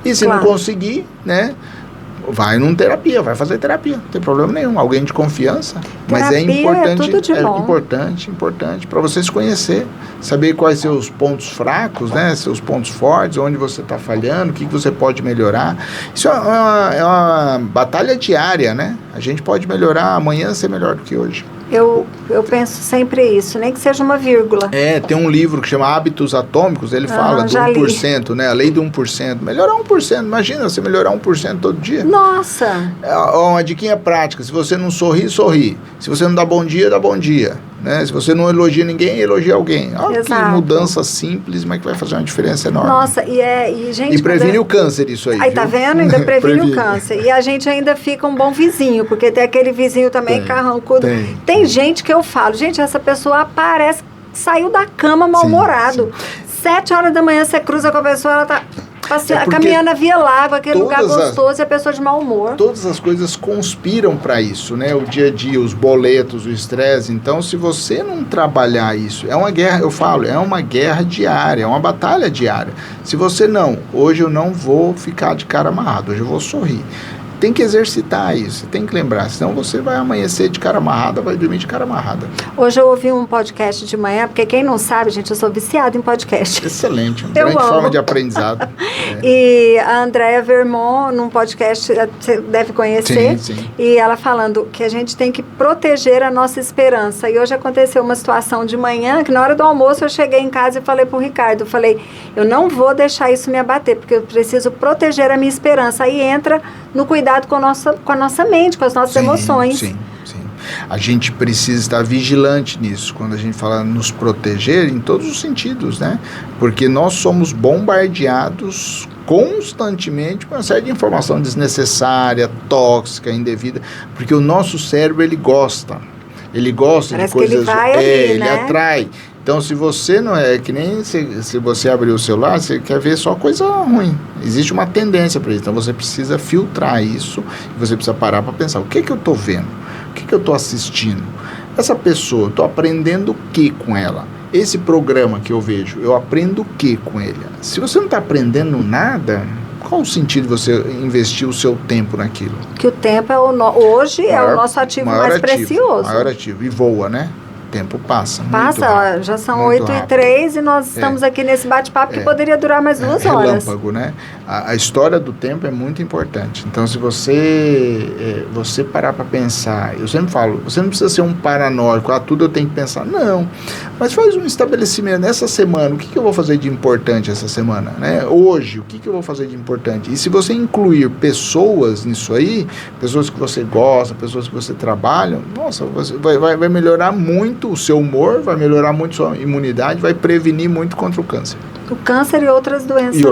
E se não conseguir, né? Vai numa terapia, vai fazer terapia, não tem problema nenhum, alguém de confiança, mas é importante, importante para você se conhecer, saber quais seus pontos fracos, né, seus pontos fortes, onde você está falhando, o que você pode melhorar. Isso é uma batalha diária, né? A gente pode melhorar, amanhã ser melhor do que hoje. Eu penso sempre isso, nem que seja uma vírgula. Tem um livro que chama Hábitos Atômicos, ele fala do 1%, né? A lei do 1%. Melhorar 1%, imagina você melhorar 1% todo dia. Nossa! Uma diquinha prática, se você não sorri, sorri. Se você não dá bom dia, dá bom dia. Né? Se você não elogia ninguém, elogia alguém. Olha que mudança simples, mas que vai fazer uma diferença enorme. Nossa, gente... E previne o câncer isso aí. Aí, tá vendo? Ainda previne o câncer. E a gente ainda fica um bom vizinho, porque tem aquele vizinho também carrancudo. Tem gente que eu falo, gente, essa pessoa aparece, saiu da cama mal-humorado. 7 horas da manhã você cruza com a pessoa, ela tá... caminhando na Via Lago, aquele lugar gostoso, e a pessoa de mau humor. Todas as coisas conspiram para isso, né? O dia a dia, os boletos, o estresse. Então, se você não trabalhar isso, é uma guerra, eu falo, é uma guerra diária, é uma batalha diária. Se você hoje eu não vou ficar de cara amarrado, hoje eu vou sorrir. Tem que exercitar isso, tem que lembrar, senão você vai amanhecer de cara amarrada, vai dormir de cara amarrada. Hoje eu ouvi um podcast de manhã, porque quem não sabe, gente, eu sou viciada em podcast. Excelente, uma grande forma de aprendizado. E a Andrea Vermont, num podcast, você deve conhecer, sim. E ela falando que a gente tem que proteger a nossa esperança. E hoje aconteceu uma situação de manhã, que na hora do almoço eu cheguei em casa e falei pro Ricardo, eu não vou deixar isso me abater, porque eu preciso proteger a minha esperança. Aí entra no cuidado com a nossa mente, com as nossas emoções. Sim. A gente precisa estar vigilante nisso, quando a gente fala nos proteger em todos os sentidos, né? Porque nós somos bombardeados constantemente com uma série de informação desnecessária, tóxica, indevida, porque o nosso cérebro, ele gosta Parece de coisas... que ele vai ali, ele né? atrai. Então, se você não é que nem se você abrir o celular, você quer ver só coisa ruim. Existe uma tendência para isso. Então, você precisa filtrar isso. Você precisa parar para pensar, o que eu estou vendo? O que eu estou assistindo? Essa pessoa, estou aprendendo o que com ela? Esse programa que eu vejo, eu aprendo o que com ele? Se você não está aprendendo nada, qual o sentido de você investir o seu tempo naquilo? Que o tempo hoje é o nosso ativo mais precioso. Maior ativo. E voa, né? O tempo passa. Passa, já são 8h03 e nós estamos aqui nesse bate-papo que poderia durar mais 2 horas. Relâmpago, né? A história do tempo é muito importante. Então, se você parar para pensar, eu sempre falo, você não precisa ser um paranoico, tudo eu tenho que pensar. Não, mas faz um estabelecimento. Nessa semana, o que eu vou fazer de importante essa semana? Né? Hoje, o que eu vou fazer de importante? E se você incluir pessoas nisso aí, pessoas que você gosta, pessoas que você trabalha, nossa, vai melhorar muito o seu humor, vai melhorar muito sua imunidade, vai prevenir muito contra o câncer. O câncer e outras doenças.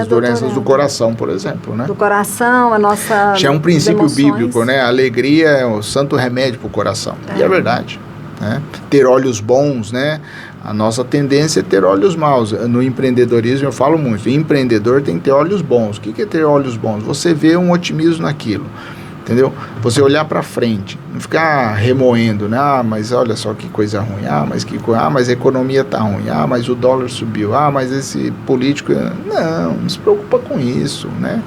Doenças do coração, por exemplo, né? Do coração, a nossa... Já é um princípio bíblico, né? A alegria é o santo remédio para o coração. E é verdade. Né? Ter olhos bons, né? A nossa tendência é ter olhos maus. No empreendedorismo eu falo muito, o empreendedor tem que ter olhos bons. O que é ter olhos bons? Você vê um otimismo naquilo. Entendeu? Você olhar para frente, não ficar remoendo, né? Mas olha só que coisa ruim, mas a economia tá ruim, mas o dólar subiu, mas esse político... Não se preocupa com isso, né?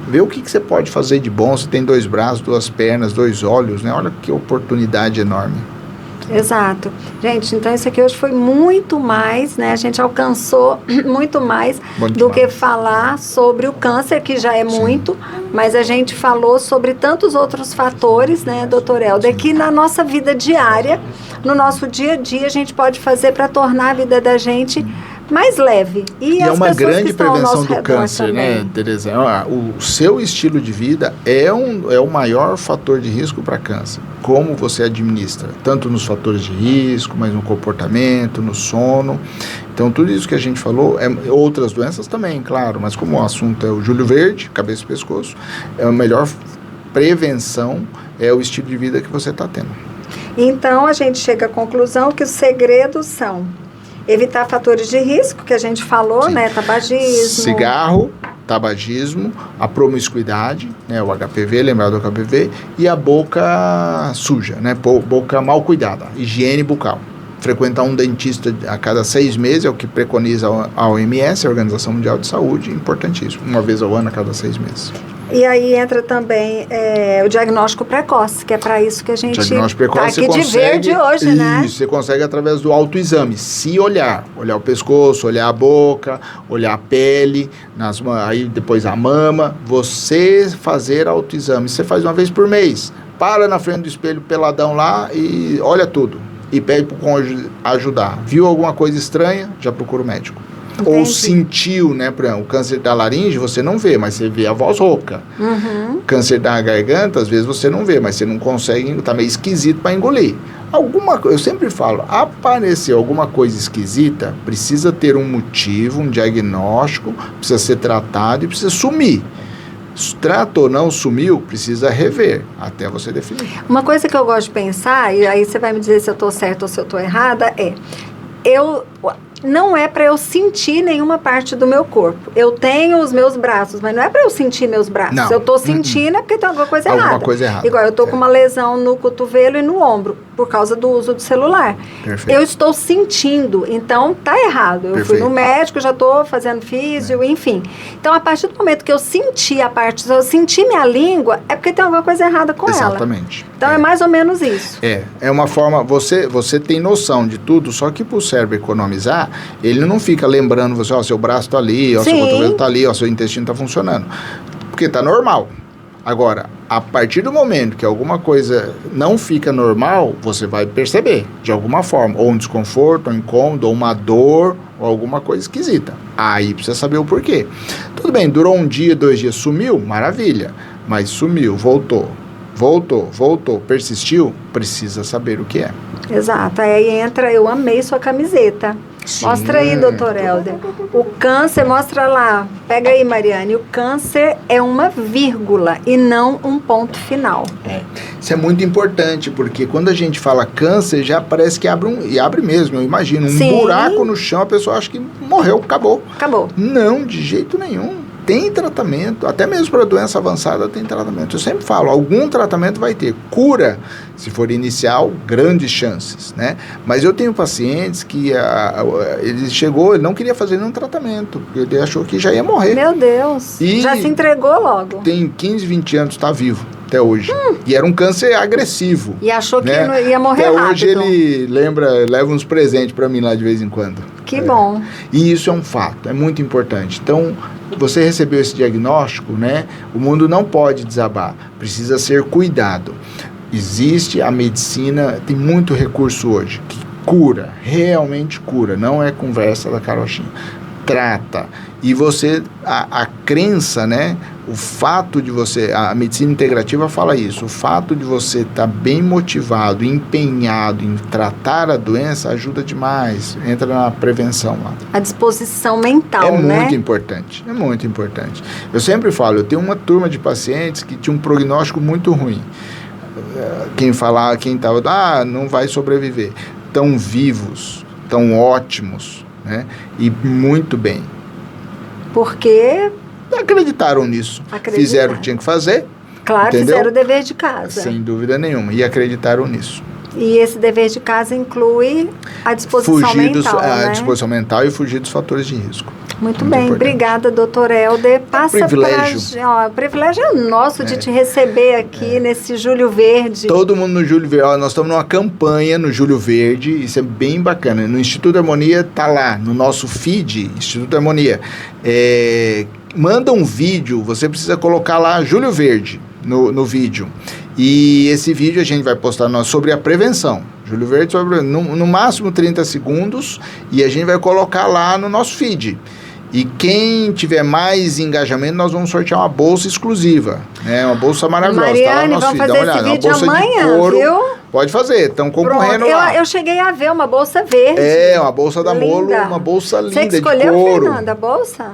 Vê o que você pode fazer de bom, você tem 2 braços, 2 pernas, 2 olhos, né? Olha que oportunidade enorme. Exato. Gente, então isso aqui hoje foi muito mais, né? A gente alcançou muito mais do que falar sobre o câncer, que já é muito, mas a gente falou sobre tantos outros fatores, né, doutor Helder, que na nossa vida diária, no nosso dia a dia, a gente pode fazer para tornar a vida da gente mais leve. E é uma grande prevenção do câncer, também, né, Tereza? O seu estilo de vida é o maior fator de risco para câncer. Como você administra, tanto nos fatores de risco, mas no comportamento, no sono. Então, tudo isso que a gente falou, outras doenças também, claro, mas como o assunto é o Júlio Verde, cabeça e pescoço, a melhor prevenção é o estilo de vida que você está tendo. Então, a gente chega à conclusão que os segredos são evitar fatores de risco, que a gente falou, Sim. né? Tabagismo. Cigarro, tabagismo, a promiscuidade, né? O HPV, lembrar do HPV, e a boca suja, né? Boca mal cuidada, higiene bucal. Frequentar um dentista a cada 6 meses, é o que preconiza a OMS, a Organização Mundial de Saúde, importantíssimo. Uma vez ao ano, a cada 6 meses. E aí entra também o diagnóstico precoce, que é para isso que a gente está aqui de verde hoje, né? Isso, você consegue através do autoexame. Se olhar o pescoço, olhar a boca, olhar a pele, aí depois a mama, você fazer autoexame. Você faz uma vez por mês. Para na frente do espelho peladão lá e olha tudo. E pede para o cônjuge ajudar. Viu alguma coisa estranha? Já procura o médico. Entendi. Ou sentiu, né? Por exemplo, o câncer da laringe você não vê, mas você vê a voz rouca. Uhum. Câncer da garganta, às vezes você não vê, mas você não consegue, tá meio esquisito para engolir. Eu sempre falo, apareceu alguma coisa esquisita, precisa ter um motivo, um diagnóstico, precisa ser tratado e precisa sumir. Tratou ou não, sumiu, precisa rever, até você definir. Uma coisa que eu gosto de pensar, e aí você vai me dizer se eu estou certa ou se eu estou errada, não é para eu sentir nenhuma parte do meu corpo. Eu tenho os meus braços, mas não é para eu sentir meus braços. Não. Eu estou sentindo é porque tem alguma coisa errada. Alguma coisa errada. Igual eu estou com uma lesão no cotovelo e no ombro, por causa do uso do celular. Perfeito. Eu estou sentindo, então tá errado. Eu fui no médico, já estou fazendo físio, enfim. Então, a partir do momento que eu senti se eu senti minha língua, é porque tem alguma coisa errada com ela. Exatamente. Então, é mais ou menos isso. É uma forma, você tem noção de tudo, só que para o cérebro economizar, ele não fica lembrando você, seu braço está ali, seu cotovelo está ali, seu intestino está funcionando. Porque está normal. Agora, a partir do momento que alguma coisa não fica normal, você vai perceber, de alguma forma, ou um desconforto, ou um incômodo, ou uma dor, ou alguma coisa esquisita. Aí precisa saber o porquê. Tudo bem, durou 1 dia, 2 dias, sumiu? Maravilha. Mas sumiu, voltou, persistiu? Precisa saber o que é. Exato. Aí entra, eu amei sua camiseta. Sim. Mostra aí, doutor Helder. O câncer, mostra lá. Pega aí, Mariane. O câncer é uma vírgula e não um ponto final. Isso é muito importante, porque quando a gente fala câncer, já parece que abre mesmo, eu imagino. Um buraco no chão, a pessoa acha que morreu, acabou. Não, de jeito nenhum. Tem tratamento, até mesmo para doença avançada tem tratamento. Eu sempre falo, algum tratamento vai ter. Cura, se for inicial, grandes chances, né? Mas eu tenho pacientes que ele não queria fazer nenhum tratamento, porque ele achou que já ia morrer. Meu Deus, já se entregou logo. Tem 15, 20 anos, está vivo até hoje. E era um câncer agressivo. E achou que né? ia morrer até rápido. Hoje ele leva uns presentes para mim lá de vez em quando. Que bom. E isso é um fato, é muito importante. Então, você recebeu esse diagnóstico, né? O mundo não pode desabar, precisa ser cuidado. Existe a medicina, tem muito recurso hoje, que cura, realmente cura, não é conversa da carochinha. Trata. E a crença, né? O fato de a medicina integrativa fala isso, o fato de você estar bem motivado, empenhado em tratar a doença ajuda demais, entra na prevenção lá. A disposição mental, né? É muito importante. Eu sempre falo, eu tenho uma turma de pacientes que tinha um prognóstico muito ruim. Quem estava, não vai sobreviver. Tão vivos, tão ótimos, né? E muito bem. Porque acreditaram nisso. Fizeram o que tinham que fazer. Claro, entendeu? Fizeram o dever de casa. Sem dúvida nenhuma. E acreditaram nisso. E esse dever de casa inclui a disposição mental, né? A disposição mental e fugir dos fatores de risco. Muito bem, importante. Obrigada, doutor Helder. Passa privilégio. O privilégio é nosso de te receber aqui nesse Julho Verde. Todo mundo no Julho Verde. Nós estamos numa campanha no Julho Verde, isso é bem bacana. No Instituto Harmonia está lá, no nosso feed, Instituto Harmonia. Manda um vídeo, você precisa colocar lá Julho Verde no vídeo. E esse vídeo a gente vai postar sobre a prevenção. Julho Verde no máximo 30 segundos e a gente vai colocar lá no nosso feed. E quem tiver mais engajamento, nós vamos sortear uma bolsa exclusiva, né? Uma bolsa maravilhosa. Mariane, tá lá no nosso feed, vamos fazer esse vídeo amanhã, de couro. Viu? Pode fazer, estão concorrendo lá. Eu cheguei a ver uma bolsa verde. Uma bolsa da Molo, uma bolsa linda Você que escolheu, de couro. Fernanda, a bolsa?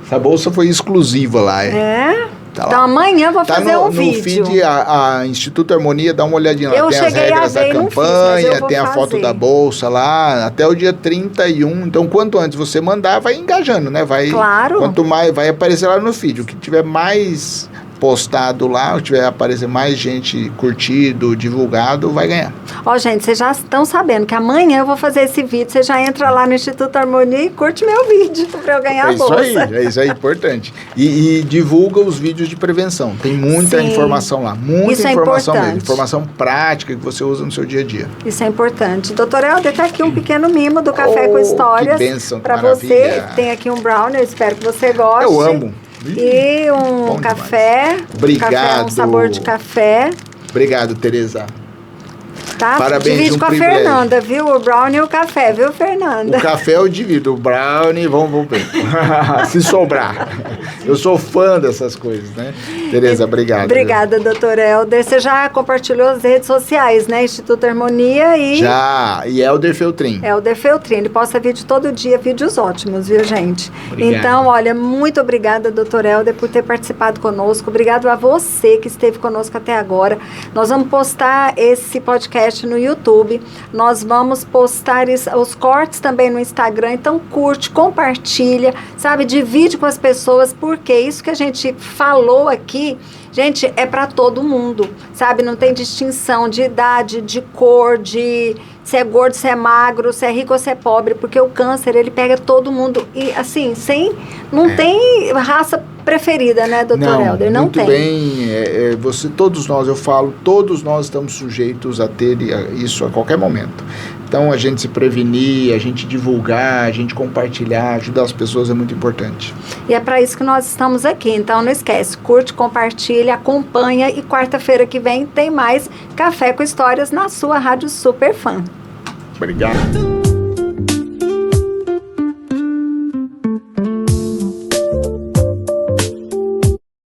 Essa bolsa foi exclusiva lá. Tá Então lá. amanhã eu vou Tá fazer um no vídeo. feed, a Instituto Harmonia, dá uma olhadinha lá. Eu Tem as cheguei a regras ver da e não fiz, mas campanha, eu vou tem a foto fazer. da bolsa lá, até o dia 31. Então, quanto antes você mandar, vai engajando, né? Vai, Claro. Quanto mais, vai aparecer lá no feed. O que tiver mais postado lá, ou tiver aparecer mais gente curtido, divulgado, vai ganhar. Ó, gente, vocês já estão sabendo que amanhã eu vou fazer esse vídeo. Você já entra lá no Instituto Harmonia e curte meu vídeo para eu ganhar a bolsa. É isso aí, importante. E divulga os vídeos de prevenção. Tem muita Sim. informação lá, muita Isso é informação mesmo. importante. Informação prática que você usa no seu dia a dia. Isso é importante. Doutor Helder, tá aqui um pequeno mimo do Café com Oh, Histórias. que bênção, que para maravilha. você. Tem aqui um brownie, eu espero que você goste. Eu amo. E um Bom café. Obrigado. Café, um sabor de café. Obrigado, Tereza. Tá? Parabéns, Divide um com a privilégio. Fernanda, viu? O brownie e o café, viu, Fernanda? O café eu divido, o brownie, vamos ver. Se sobrar. Eu sou fã dessas coisas, né? Tereza, obrigado. Obrigada, doutor Helder. Você já compartilhou as redes sociais, né? Instituto Harmonia e... Já, e Helder Feltrin. Helder Feltrin. Ele posta vídeo todo dia, vídeos ótimos, viu, gente? Obrigado. Então, olha, muito obrigada, doutor Helder, por ter participado conosco. Obrigado a você que esteve conosco até agora. Nós vamos postar esse podcast no YouTube. Nós vamos postar os cortes também no Instagram. Então, curte, compartilha, sabe? Divide com as pessoas, porque isso que a gente falou aqui, gente, é para todo mundo, sabe? Não tem distinção de idade, de cor, de se é gordo, se é magro, se é rico ou se é pobre, porque o câncer, ele pega todo mundo e, assim, não tem raça preferida, né, doutor Helder? Não muito tem. Bem, todos nós estamos sujeitos a ter isso a qualquer momento. Então, a gente se prevenir, a gente divulgar, a gente compartilhar, ajudar as pessoas é muito importante. E é para isso que nós estamos aqui. Então, não esquece, curte, compartilha, acompanha e quarta-feira que vem tem mais Café com Histórias na sua Rádio Super Fã. Obrigado.